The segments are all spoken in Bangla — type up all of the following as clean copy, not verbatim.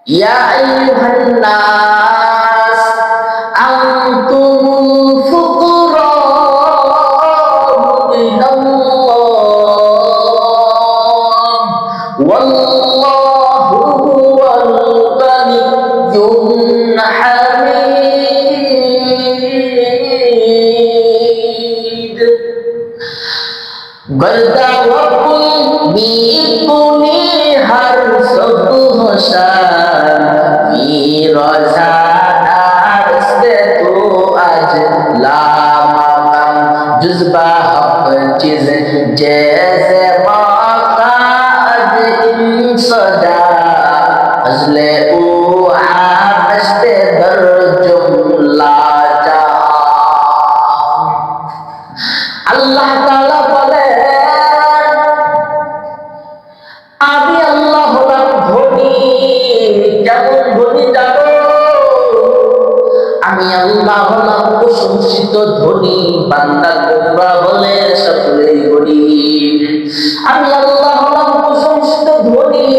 ইয়া আইয়ুহান নাস আনতুমুল ফুকরাউ ইলাল্লাহ ওয়াল্লাহু হুয়াল গানিয়্যুল হামিদ। গলদা ওয়াকুল মিকুনি হর সুবহ শাম রোজাদার से तो आज लामकम जुज़्बा हक चीज़ जैसे मौका आज इन सजा अज़ले ओ आस्ते दर जुमला जा। আল্লাহ তাআলা বলেন, আমি আল্লাহ হলাম ধনী। কেমন ধনী জানো? আমি আল্লাহ হলাম প্রশংসিত ধনী। বান্দা গোমরা হলে সকলেই গরীব। আমি আল্লাহ হলাম প্রশংসিত ধনী।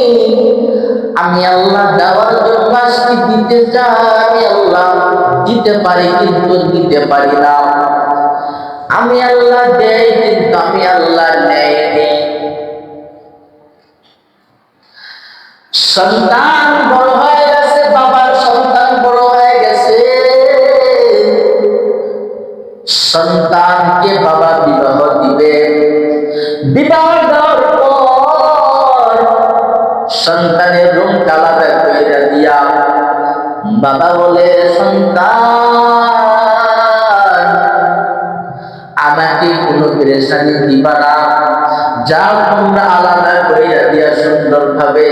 আমি আল্লাহ দেওয়ার জন্য আজকে দিতে চাই। আমি আল্লাহ দিতে পারি কিন্তু দিতে পারি না। আমি আল্লাহ দেই কিন্তু আমি আল্লাহ নেই। সন্তান বড় হয়ে গেছে, বাবার সন্তান বড় হয়ে গেছে। সন্তানকে বাবা বিবাহ দিবে। বিবাহ দেওয়ার পর সন্তানের রুম আলাদা করে দিয়া বাবা বলে, সন্তান আমাকে কোনো পেরেশানি দিবা না, যাও তোমরা আলাদা কইরা দিয়া সুন্দরভাবে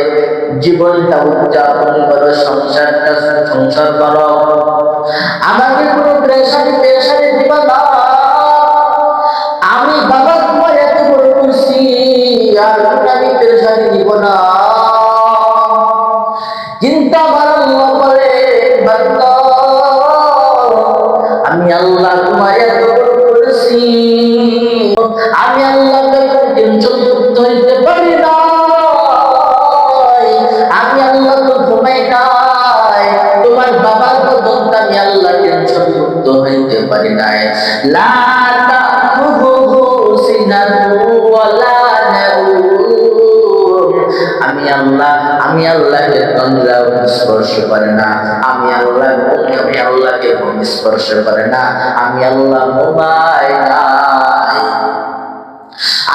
জীবনটা উদযাপন করো, সংসার করো। আমাকে কোনো পেরেশানি দিবা না। আমি বাবা তোমার এত বড় করছি, আর আমি পেরেশানি দিব না। কিন্তু আমার আল্লাহ বলে, বান্দা আমি আল্লাহ তোমার এত বড় করছি, আমি আল্লাহ টেনশন মুক্ত হইতে পারি না। আমি আল্লাহ তো ঘুমাই নাই, তোমার বাবার মতো আমি আল্লাহ টেনশন মুক্ত হইতে পারি নাই। লা তাখুযুহু সিনাতুন ওয়ালা নাউম। আমি আল্লাহকে তন্দ্রাও স্পর্শ করে না। আমি আল্লাহকে স্পর্শ করে না। আমি আল্লাহ ঘুমাই নাই।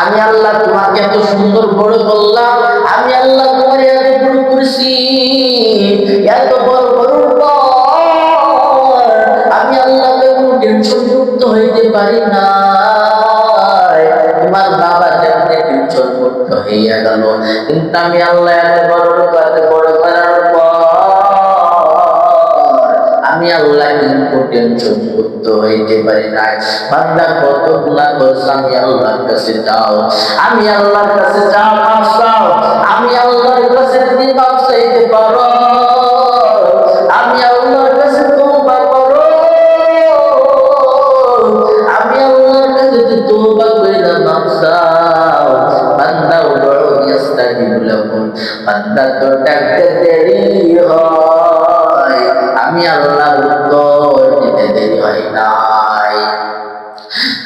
আমি আল্লাহ তোমাকে এত সুন্দর বড় বললাম, আমি আল্লাহ তোমার এত বড় করছি, এত বড় আমি আল্লাহ টেনশন মুক্ত হইতে পারি না। তোমার বাবা যেমন টেনশন মুক্ত হইয়া গেল, কিন্তু আমি আল্লাহ এত বড় করার পর আমি আল্লাহ কিন্তু টেনশন মুক্ত হইতে পারি না। বান্দা কত গুনাহ করছে, আমি আল্লাহর কাছে যাও, আমি আল্লাহর কাছে যাও, মাফ চাও। আমি আল্লাহর কাছে যদি মাফ চাইতে পারো, আমি আল্লাহর কাছে তওবা করো, আমি আল্লাহর কাছে যদি তওবা কইরা মাফ চাও, বান্দা উদউনি আস্তাজিব লাকুম, বান্দা তো ডাকতে দেরি হয়, আমি আল্লাহ উত্তর দিতে দেরি হয় নাই।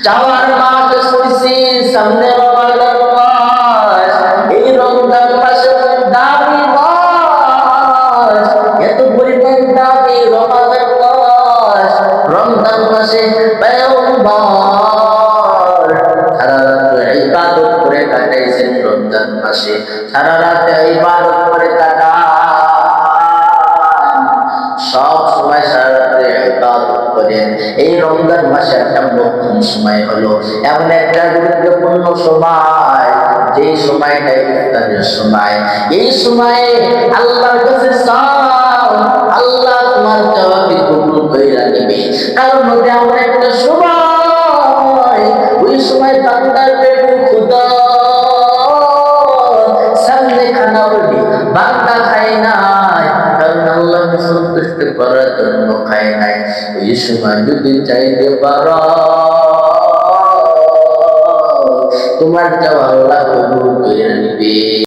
চাওয়ার মাস শুনছি সামনে রমজান মাস, এই রমজান মাসে দামি মাস, এত পরিমাণ দামি রমজান মাস। রমজান মাসে পয়গম্বর সারা রাত ইবাদত করে কাটাইছেন। রমজান মাসে সারা রাত ইবাদত করে কাটান, সব সময় সারা রাতে ইবাদত করেন। এই রমজান মাসে একটা নতুন সময় হলো, এমন একটা গুরুত্বপূর্ণ সময়, যে সময়টা ইফতারের সময়। এই সময়ে আল্লাহর কাছে চাও, আল্লাহ তোমার জবাবি কবুল কইরা নিবে। কারণ মধ্যে এমন একটা সময়, ওই সময় বান্দার পেটে ক্ষুধা, সামনে খানা উঠে, বান্দা খায় নাই, কারণ আল্লাহকে সন্তুষ্ট করার জন্য খায় নাই। ওই সময় যদি চাইতে পারো, তোমার চাওয়া আল্লাহ কবুল করে নিবে।